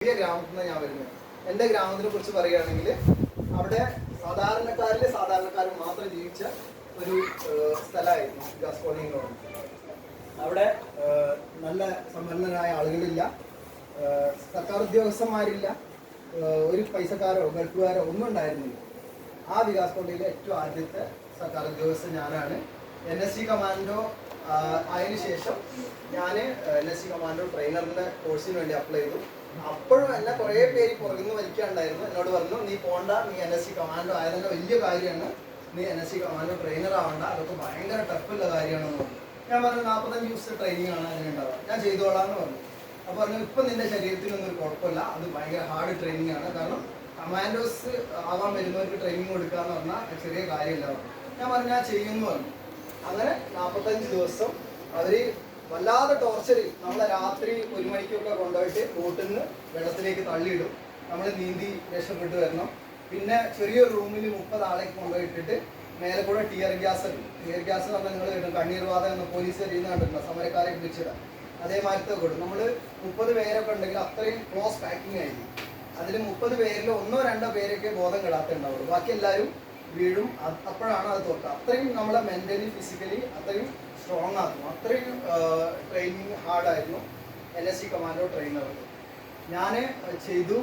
ചെറിയ ഗ്രാമത്തിൽ നിന്ന് ഞാൻ വരുന്നത്. എൻ്റെ ഗ്രാമത്തിനെ കുറിച്ച് പറയുകയാണെങ്കിൽ അവിടെ സാധാരണക്കാർ മാത്രം ജീവിച്ച ഒരു സ്ഥലമായിരുന്നു വികാസ് കോളനി എന്ന് പറയുന്നത്. അവിടെ നല്ല സമ്പന്നരായ ആളുകളില്ല, സർക്കാർ ഉദ്യോഗസ്ഥന്മാരില്ല, ഒരു പൈസക്കാരോ ഗൾഫുകാരോ ഒന്നും ഉണ്ടായിരുന്നില്ല. ആ വികാസ് കോളനിയിലെ ഏറ്റവും ആദ്യത്തെ സർക്കാർ ഉദ്യോഗസ്ഥൻ ഞാനാണ്. NSC കമാൻഡോ അതിന് ശേഷം ഞാൻ NSC കമാൻഡോ ട്രെയിനറിൻ്റെ കോഴ്സിന് വേണ്ടി അപ്ലൈ ചെയ്തു. അപ്പോഴും എന്നെ കുറേ പേര് പുറകുന്ന് വലിക്കാണ്ടായിരുന്നു. എന്നോട് പറഞ്ഞു, നീ പോണ്ട, നീ NSC കമാൻഡോ ആയതിൻ്റെ വലിയ കാര്യമാണ്, നീ NSC കമാൻഡോ ട്രെയിനർ ആവണ്ട, അതൊക്കെ ഭയങ്കര ടഫുള്ള കാര്യമാണെന്ന് പറഞ്ഞു. ഞാൻ പറഞ്ഞു 45 ദിവസത്തെ ട്രെയിനിങ് ആണ് അതിനുണ്ടാവുക, ഞാൻ ചെയ്തോളാം എന്ന് പറഞ്ഞു. അപ്പോൾ പറഞ്ഞു, ഇപ്പം നിൻ്റെ ശരീരത്തിനൊന്നും ഒരു കുഴപ്പമില്ല, അത് ഭയങ്കര ഹാർഡ് ട്രെയിനിങ് ആണ്, കാരണം കമാൻഡോസ് ആവാൻ വരുന്നവർക്ക് ട്രെയിനിങ് കൊടുക്കുക എന്ന് പറഞ്ഞാൽ ചെറിയ കാര്യമില്ല. ഞാൻ പറഞ്ഞു, ഞാൻ ചെയ്യുമെന്ന് പറഞ്ഞു. അങ്ങനെ 45 ദിവസം അവർ വല്ലാതെ ടോർച്ചറിൽ നമ്മളെ രാത്രി 1 മണിക്കൊക്കെ കൊണ്ടുപോയിട്ട് ബോട്ടിൽ നിന്ന് വെള്ളത്തിലേക്ക് തള്ളിയിടും. നമ്മൾ നീന്തി രക്ഷപ്പെട്ട് വരണം. പിന്നെ ചെറിയൊരു റൂമിൽ 30 ആളെ കൊണ്ടുപോയിട്ടിട്ട് മേലെ കൂടെ ടിയർ ഗ്യാസ് എന്ന് പറഞ്ഞാൽ നിങ്ങൾ കേട്ടു, കണ്ണീർ വാതകം എന്ന് പോലീസ് ചെയ്യുന്ന കണ്ടിട്ടുണ്ട്, സമരക്കാരെ പിടിച്ചിടാം. അതേമാതിരത്തെ കൊടുക്കും. നമ്മൾ 30 പേരൊക്കെ ഉണ്ടെങ്കിൽ അത്രയും ക്ലോസ് പാക്കിംഗ് ആയിരിക്കും. അതിൽ 30 പേരിൽ 1-2 പേരൊക്കെ ബോധം കെടാത്തുണ്ടാവുള്ളൂ, ബാക്കി എല്ലാവരും വീടും. അപ്പോഴാണ് അത് തുറക്കുക. അത്രയും നമ്മളെ മെൻ്റലി ഫിസിക്കലി അത്രയും സ്ട്രോങ് ആക്കും. അത്രയും ട്രെയിനിങ് ഹാർഡായിരുന്നു NSC കമാൻഡോ ട്രെയിനർ. ഞാൻ ചെയ്തു.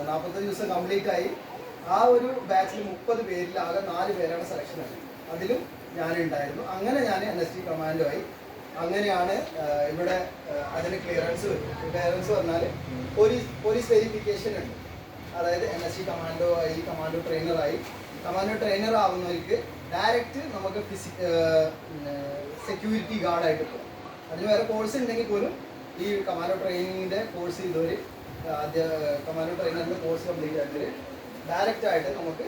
45 ദിവസം കംപ്ലീറ്റ് ആയി. ആ ഒരു ബാച്ചിൽ 30 പേരിൽ ആകെ 4 പേരാണ് സെലക്ഷൻ ആയത്. അതിലും ഞാനുണ്ടായിരുന്നു. അങ്ങനെ ഞാൻ NSC കമാൻഡോ ആയി. അങ്ങനെയാണ് ഇവിടെ അതിന് ക്ലിയറൻസ് വരും. ക്ലിയറൻസ് പറഞ്ഞാൽ പോലീസ് വെരിഫിക്കേഷൻ ഉണ്ട്. അതായത് NSC കമാൻഡോ ആയി, കമാൻഡോ ട്രെയിനറായി. കമാൻഡോ ട്രെയിനർ ആവുന്നവർക്ക് ഡയറക്റ്റ് നമുക്ക് സെക്യൂരിറ്റി ഗാർഡായിട്ട് പോകും. അതിന് വേറെ കോഴ്സ് ഉണ്ടെങ്കിൽ പോലും ഈ കമാൻഡോ ട്രെയിനിങ്ങിൻ്റെ കോഴ്സ് ചെയ്തവർ, കമാൻഡോ ട്രെയിനറിൻ്റെ കോഴ്സ് കംപ്ലീറ്റ് ആയിട്ട് ഡയറക്റ്റായിട്ട് നമുക്ക്